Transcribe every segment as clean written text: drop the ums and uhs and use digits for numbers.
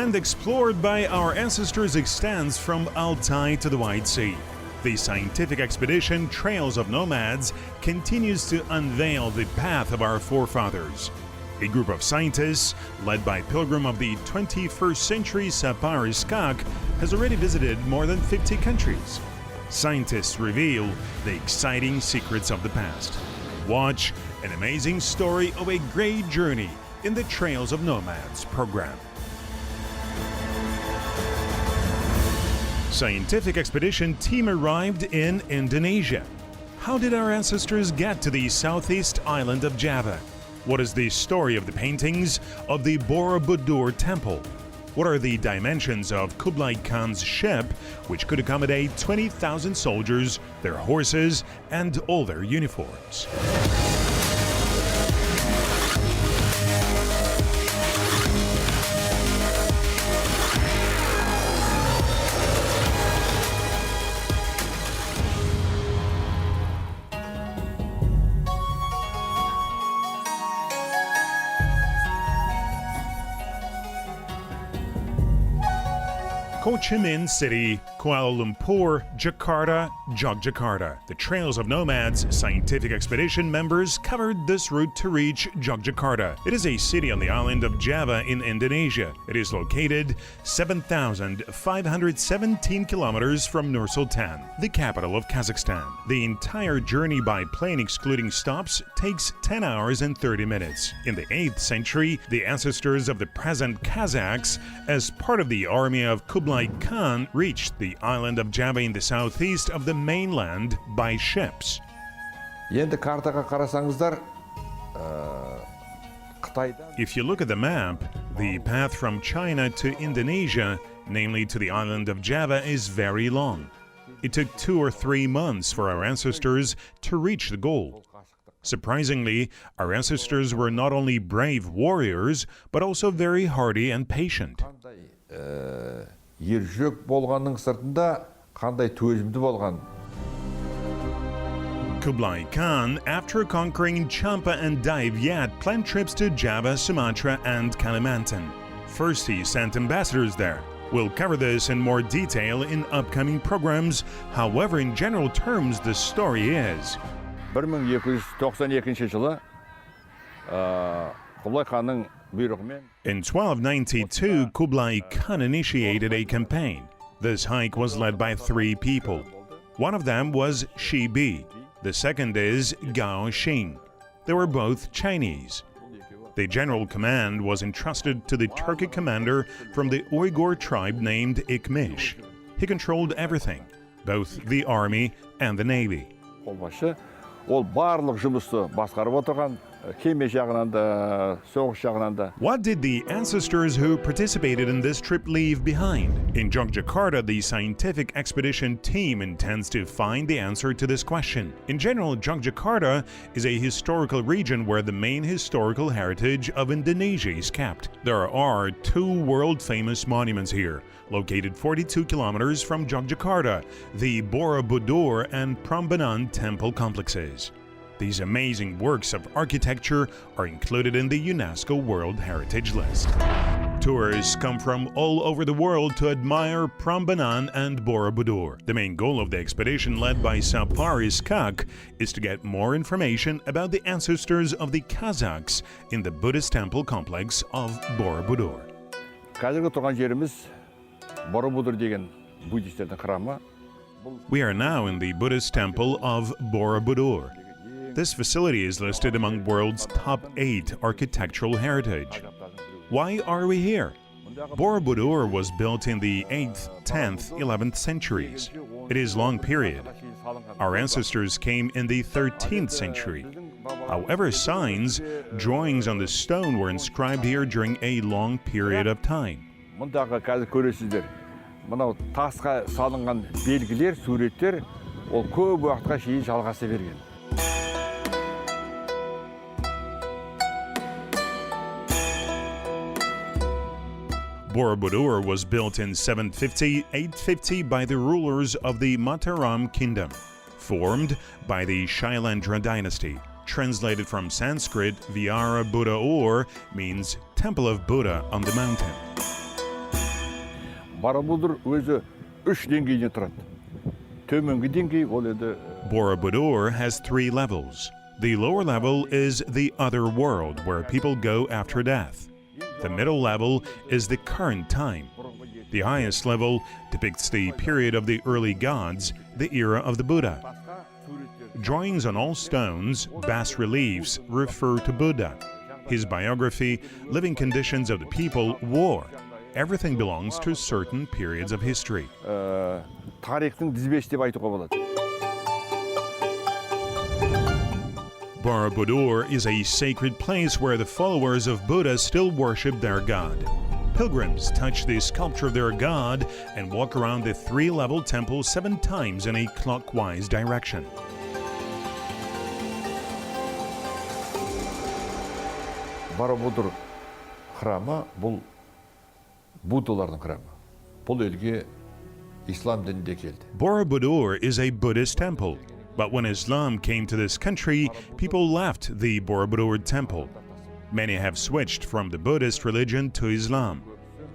land explored by our ancestors extends from Altai to the White Sea. The scientific expedition Trails of Nomads continues to unveil the path of our forefathers. A group of scientists, led by pilgrim of the 21st century Sapar Iskak, has already visited more than 50 countries. Scientists reveal the exciting secrets of the past. Watch an amazing story of a great journey in the Trails of Nomads program. Scientific expedition team arrived in Indonesia. How did our ancestors get to the southeast island of Java? What is the story of the paintings of the Borobudur Temple? What are the dimensions of Kublai Khan's ship, which could accommodate 20,000 soldiers, their horses, and all their uniforms? Ho Chi Minh City, Kuala Lumpur, Jakarta, Yogyakarta. The Trails of Nomads scientific expedition members covered this route to reach Yogyakarta. It is a city on the island of Java in Indonesia. It is located 7,517 kilometers from Nur Sultan, the capital of Kazakhstan. The entire journey by plane excluding stops takes 10 hours and 30 minutes. In the 8th century, the ancestors of the present Kazakhs, as part of the army of Kublai Khan, reached the island of Java in the southeast of the mainland by ships. If you look at the map, the path from China to Indonesia, namely to the island of Java, is very long. It took 2 or 3 months for our ancestors to reach the goal. Surprisingly, our ancestors were not only brave warriors, but also very hardy and patient. Kublai Khan, after conquering Champa and Dai Viet, planned trips to Java, Sumatra, and Kalimantan. First, he sent ambassadors there. We'll cover this in more detail in upcoming programs. However, in general terms, the story is: 1292 жылы Kublai Khanның бұйрығымен in 1292, Kublai Khan initiated a campaign. This hike was led by 3 people. One of them was Shi Bi. The second is Gao Xing. They were both Chinese. The general command was entrusted to the Turkic commander from the Uyghur tribe named Ikmish. He controlled everything, both the army and the navy. қолбасшы ол барлық жұмысты басқарып отырған, кеме жағынан да, соғыс жағынан да. What did the ancestors who participated in this trip leave behind? In Yogyakarta, the scientific expedition team intends to find the answer to this question. In general, Yogyakarta is a historical region where the main historical heritage of Indonesia is kept. There are 2 world-famous monuments here, located 42 kilometers from Yogyakarta, the Borobudur and Prambanan temple complexes. These amazing works of architecture are included in the UNESCO World Heritage List. Tourists come from all over the world to admire Prambanan and Borobudur. The main goal of the expedition led by Sapar Iskak is to get more information about the ancestors of the Kazakhs in the Buddhist temple complex of Borobudur. Қазіргі тұрған жеріміз Borobudur деген буддистердің храмы. We are now in the Buddhist temple of Borobudur. This facility is listed among world's top 8 architectural heritage. Why are we here? Borobudur was built in the 8th, 10th, 11th centuries. It is a long period. Our ancestors came in the 13th century. However, signs, drawings on the stone were inscribed here during a long period of time. Мұндағы қазір көресіздер. Мынау тасқа салынған белгілер, суреттер, ол көп уақытқа шейін жалғаса берген. Borobudur was built in 750-850 by the rulers of the Mataram kingdom, formed by the Shailandra dynasty. Translated from Sanskrit, Viara Buddha Or means Temple of Buddha on the mountain. Боробудур өзі 3 деңгейден тұрады. Төменгі деңгей ол еді. Borobudur has 3 levels. The lower level is the other world, where people go after death. The middle level is the current time. The highest level depicts the period of the early gods, the era of the Buddha. Drawings on all stones, bas-reliefs, refer to Buddha. His biography, living conditions of the people, war. Everything belongs to certain periods of history. Тарихтың дизбесі деп айтуға болады. Borobudur is a sacred place where the followers of Buddha still worship their god. Pilgrims touch the sculpture of their god and walk around the 3-level temple 7 times in a clockwise direction. Боробудур храмы бұл буддалардың храмы. Бұл елге ислам дінінде келді. Borobudur is a Buddhist temple, but when Islam came to this country, people left the Borobudur Temple. Many have switched from the Buddhist religion to Islam.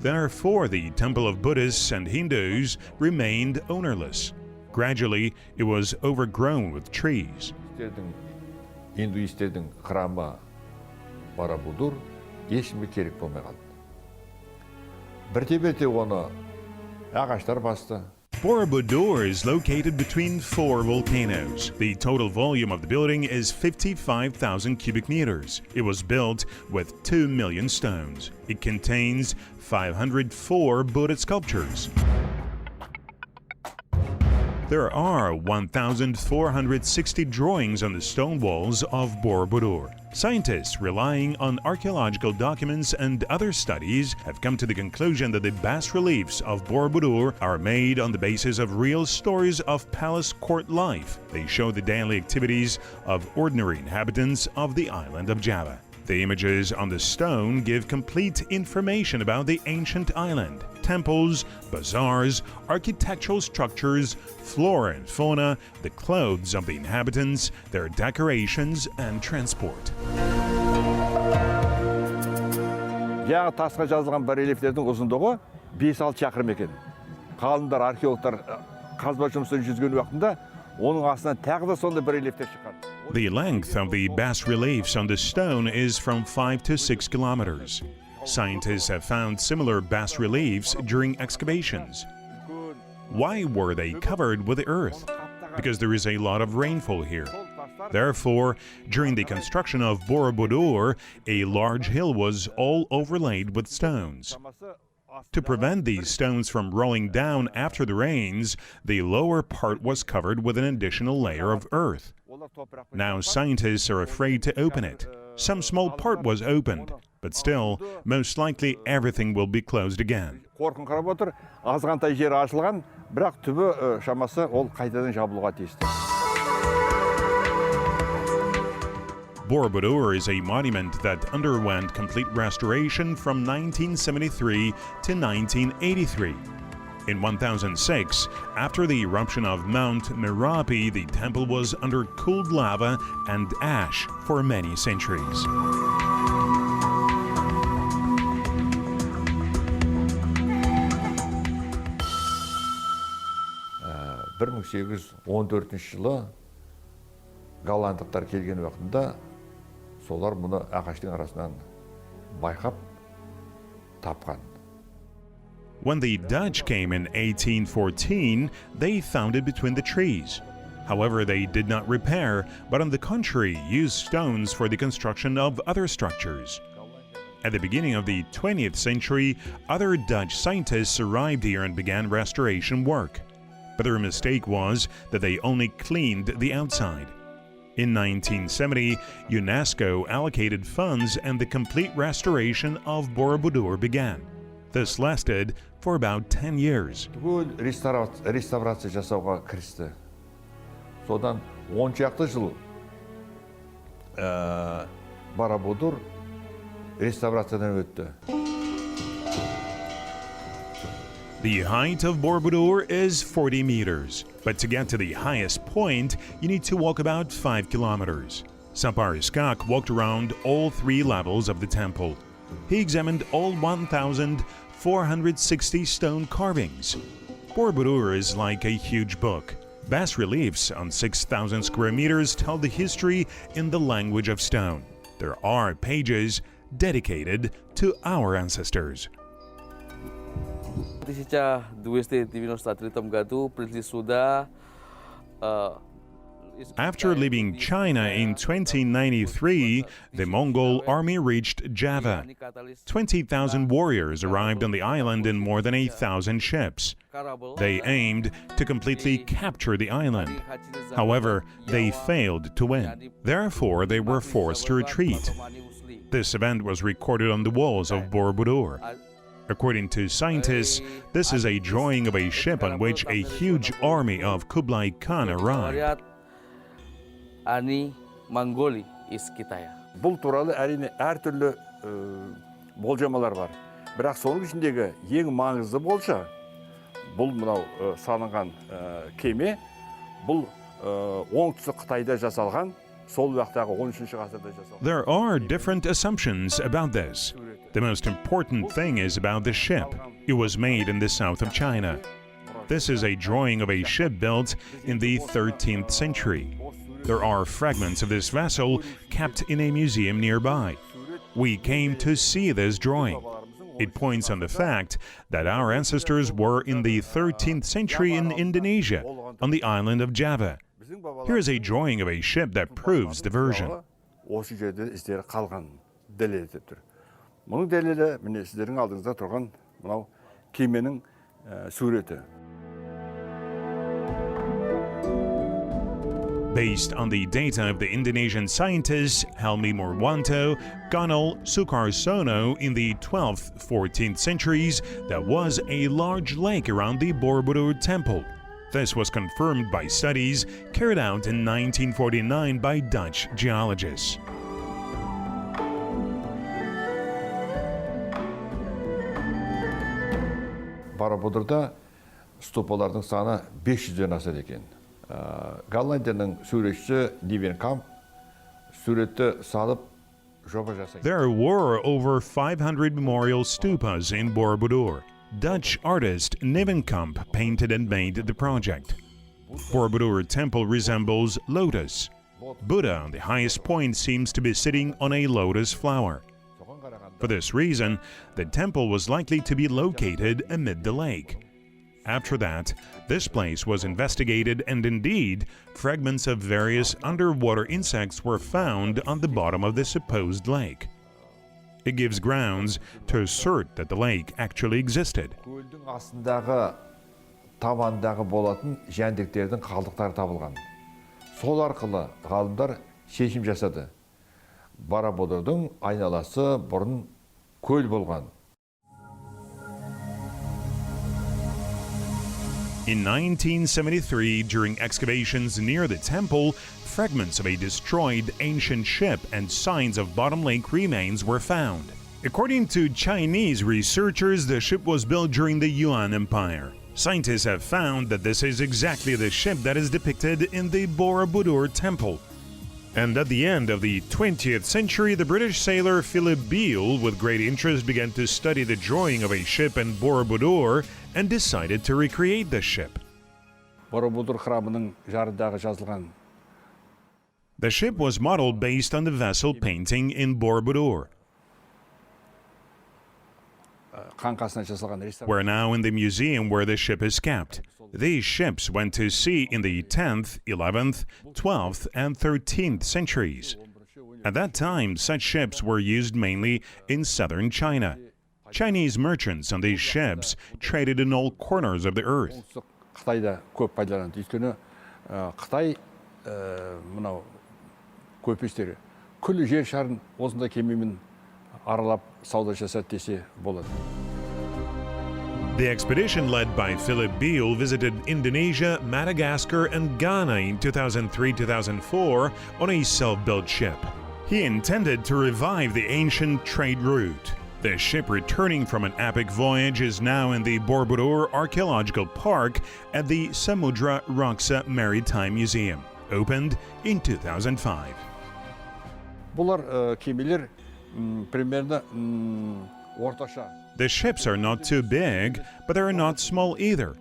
Therefore, the temple of Buddhists and Hindus remained ownerless. Gradually, it was overgrown with trees. Индуистердің храмы Боробудур ешкімге керек болмай қалды. Бірте-бірте оны ағаштар басты. Borobudur is located between 4 volcanoes. The total volume of the building is 55,000 cubic meters. It was built with 2 million stones. It contains 504 Buddha sculptures. There are 1,460 drawings on the stone walls of Borobudur. Scientists, relying on archaeological documents and other studies, have come to the conclusion that the bas-reliefs of Borobudur are made on the basis of real stories of palace court life. They show the daily activities of ordinary inhabitants of the island of Java. The images on the stone give complete information about the ancient island. Temples, bazaars, architectural structures, flora and fauna, the clothes of the inhabitants, their decorations and transport. Яғы тасқа жазылған барельефтердің ұзындығы 5-6 шақырым екен. Ғалымдар, археологтар қазба жұмысын жүргізген уақытында оның астынан тағы да сондай барельефтер шыққан. The length of the bas-reliefs on the stone is from 5 to 6 kilometers. Scientists have found similar bas-reliefs during excavations. Why were they covered with earth? Because there is a lot of rainfall here. Therefore, during the construction of Borobudur, a large hill was all overlaid with stones. To prevent these stones from rolling down after the rains, the lower part was covered with an additional layer of earth. Now scientists are afraid to open it. Some small part was opened, but still, most likely everything will be closed again. Қорқыңқырап отыр, азғантай жері ашылған, бірақ түбі шамасы ол қайтадан жабылуға тиісті. Borobudur is a monument that underwent complete restoration from 1973 to 1983. In 1006, after the eruption of Mount Merapi, the temple was under cooled lava and ash for many centuries. Uh, 1814 жылы голландықтар келген уақытында солар мұны ағаштың арасынан байқап тапқан. When the Dutch came in 1814, they found it between the trees. However, they did not repair, but on the contrary, used stones for the construction of other structures. At the beginning of the 20th century, other Dutch scientists arrived here and began restoration work. But their mistake was that they only cleaned the outside. In 1970, UNESCO allocated funds and the complete restoration of Borobudur began. This lasted for about 10 years. Түгел реставрация жасауға кірісті. Содан 10 шақты жыл Боробудур реставрациядан өтті. The height of Borobudur is 40 meters, but to get to the highest point, you need to walk about 5 kilometers. Sapar Iskak walked around all 3 levels of the temple. He examined all 1,460 460 stone carvings. Borobudur is like a huge book. Bas-reliefs on 6,000 square meters tell the history in the language of stone. There are pages dedicated to our ancestors. В 1293 году пришли сюда. After leaving China in 2093, the Mongol army reached Java. 20,000 warriors arrived on the island in more than 1,000 ships. They aimed to completely capture the island. However, they failed to win. Therefore, they were forced to retreat. This event was recorded on the walls of Borobudur. According to scientists, this is a drawing of a ship on which a huge army of Kublai Khan arrived. Бұл туралы әрине әртүрлі болжамалар бар. Бірақ соның ішіндегі ең маңызды болжа, бұл мынау салынған кеме, бұл оңтүстік Қытайда жасалған, сол уақыттағы 13-ші ғасырда жасалған. There are different assumptions about this. The most important thing is about the ship. It was made in the south of China. This is a drawing of a ship built in the 13th century. There are fragments of this vessel kept in a museum nearby. We came to see this drawing. It points on the fact that our ancestors were in the 13th century in Indonesia, on the island of Java. Here is a drawing of a ship that proves the version. Осы жерде іздері қалған дәлелдеп тұр. Мұның дәлелі міне сіздердің алдыңызда тұрған мынау кеменің суреті. Based on the data of the Indonesian scientists Helmi Morwanto, Ganal Sukarsono in the 12th, 14th centuries, there was a large lake around the Borobudur Temple. This was confirmed by studies carried out in 1949 by Dutch geologists. Боробудурда ступалардың саны 500-ден асады екен. Голландияның суретшісі Нивенкамп суретті салып жоба жасайды. There were over 500 memorial stupas in Borobudur. Dutch artist Nevenkamp painted and made the project. Borobudur Temple resembles lotus. Buddha on the highest point seems to be sitting on a lotus flower. For this reason, the temple was likely to be located amid the lake. After that, this place was investigated and indeed, fragments of various underwater insects were found on the bottom of the supposed lake. It gives grounds to assert that the lake actually existed. Көлдің астындағы табандағы болатын жәндіктердің қалдықтары табылған. Сол арқылы ғалымдар шешім жасады. Боробудурдың айналасы бұрын көл болған. In 1973, during excavations near the temple, fragments of a destroyed ancient ship and signs of bottom lake remains were found. According to Chinese researchers, the ship was built during the Yuan Empire. Scientists have found that this is exactly the ship that is depicted in the Borobudur Temple. And at the end of the 20th century, the British sailor Philip Beale, with great interest, began to study the drawing of a ship in Borobudur and decided to recreate the ship. Боробудур храмының жарындағы жазылған. The ship was modeled based on the vessel painting in Borobudur. Қаңқасынан жасалған ресторан. We're now in the museum where the ship is kept. These ships went to sea in the 10th, 11th, 12th, and 13th centuries. At that time, such ships were used mainly in southern China. Chinese merchants on these ships traded in all corners of the earth. Қытайда көп пайдаланады. Өйткені Қытай мынау көпестері күллі жер шарын осындай кемемен аралап сауда жасады десе болады. The expedition led by Philip Beale visited Indonesia, Madagascar, and Ghana in 2003-2004 on a self-built ship. He intended to revive the ancient trade route. The ship, returning from an epic voyage, is now in the Borobudur Archaeological Park at the Samudra Raksa Maritime Museum, opened in 2005. Бұлар кемелер примерно орташа. The ships are not too big, but they are not small either.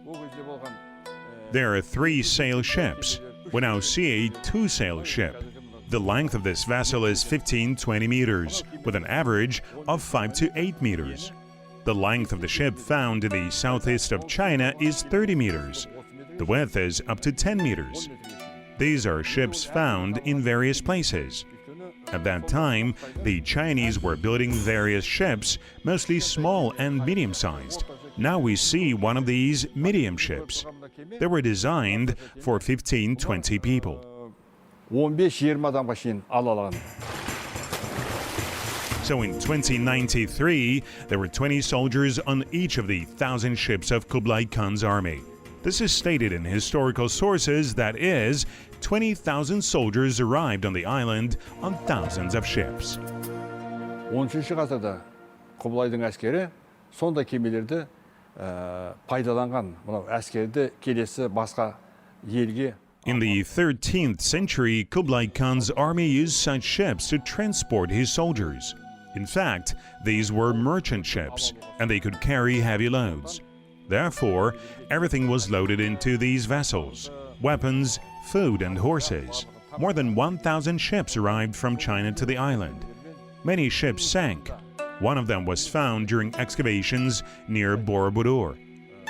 There are 3-sail ships. We now see a 2-sail ship. The length of this vessel is 15-20 meters, with an average of 5 to 8 meters. The length of the ship found in the southeast of China is 30 meters. The width is up to 10 meters. These are ships found in various places. At that time, the Chinese were building various ships, mostly small and medium-sized. Now we see one of these medium ships. They were designed for 15-20 people. 15-20 адамға шейін ала алған. So in 2093, there were 20 soldiers on each of the 1,000 ships of Kublai Khan's army. This is stated in historical sources, that is, 20,000 soldiers arrived on the island on thousands of ships. 13 ғасырда Құбылайдың әскері сондай кемелерді пайдаланған. Мынау әскерді келесі басқа елге. In the 13th century, Kublai Khan's army used such ships to transport his soldiers. In fact, these were merchant ships, and they could carry heavy loads. Therefore, everything was loaded into these vessels: weapons, food, and horses. More than 1,000 ships arrived from China to the island. Many ships sank. One of them was found during excavations near Borobudur.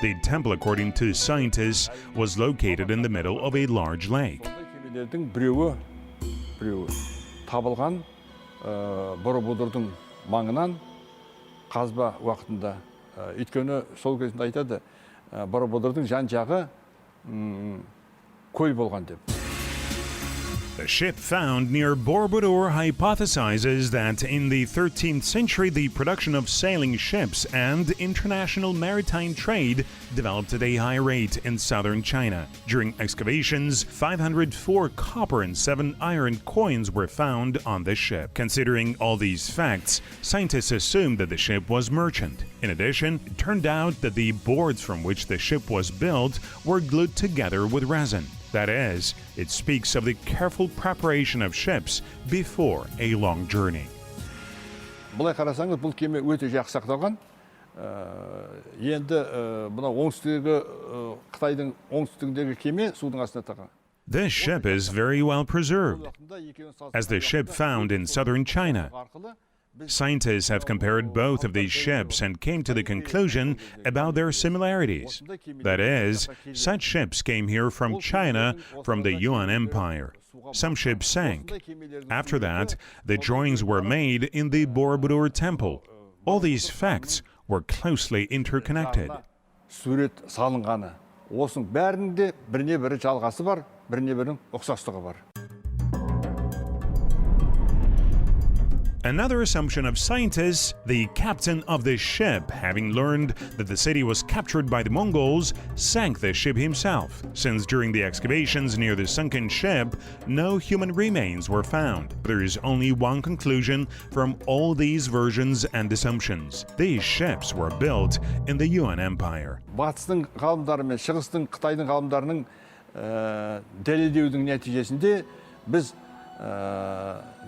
The temple, according to scientists, was located in the middle of a large lake. Кемелердің біреуі табылған Боробудурдың маңынан қазба уақытында. Өйткені сол кезінде айтады, Боробудурдың жан жағы көл болған деп. The ship found near Borobudur hypothesizes that in the 13th century the production of sailing ships and international maritime trade developed at a high rate in southern China. During excavations, 504 copper and 7 iron coins were found on the ship. Considering all these facts, scientists assumed that the ship was merchant. In addition, it turned out that the boards from which the ship was built were glued together with resin. That is, it speaks of the careful preparation of ships before a long journey. Бұлай қарасаңыз, бұл кеме өте жақсы сақталған. Енді мына оңтүстіктегі Қытайдың оңтүстігіндегі кеме судың астына таққан. This ship is very well preserved, as the ship found in southern China. Scientists have compared both of these ships and came to the conclusion about their similarities. That is, such ships came here from China, from the Yuan Empire. Some ships sank. After that, the drawings were made in the Borobudur Temple. All these facts were closely interconnected. Сурет салынғаны. Осының бәрінде біріне бірі жалғасы бар, біріне бірінің ұқсастығы бар. Another assumption of scientists, the captain of the ship, having learned that the city was captured by the Mongols, sank the ship himself, since during the excavations near the sunken ship, no human remains were found. There is only one conclusion from all these versions and assumptions. These ships were built in the Yuan Empire. Батыстың ғалымдары мен шығыстың Қытайдың ғалымдарының дәлелдеудің нәтижесінде біз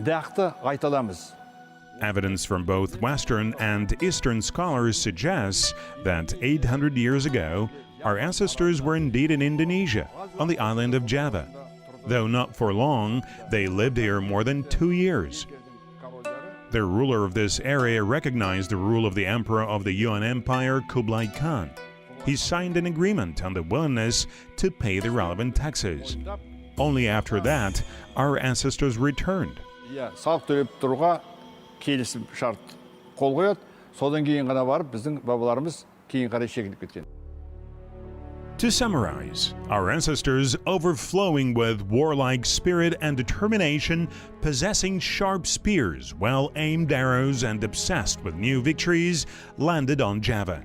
нақты айта аламыз. Evidence from both Western and Eastern scholars suggests that 800 years ago, our ancestors were indeed in Indonesia, on the island of Java. Though not for long, they lived here more than 2 years. The ruler of this area recognized the rule of the emperor of the Yuan Empire, Kublai Khan. He signed an agreement on the willingness to pay the relevant taxes. Only after that, our ancestors returned. Салық төлеп тұруға келісім шарт қол қояды. Содан кейін ғана барып, біздің бабаларымыз кейін қарай шегініп кеткен. To summarize, our ancestors, overflowing with warlike spirit and determination, possessing sharp spears, well-aimed arrows, and obsessed with new victories, landed on Java.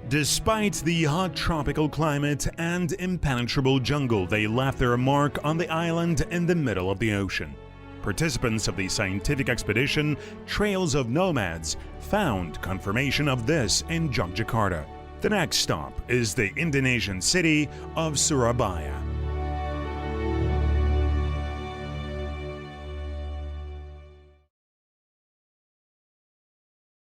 Despite the hot tropical climate and impenetrable jungle, they left their mark on the island in the middle of the ocean. Participants of the scientific expedition, Trails of Nomads, found confirmation of this in Yogyakarta. The next stop is the Indonesian city of Surabaya.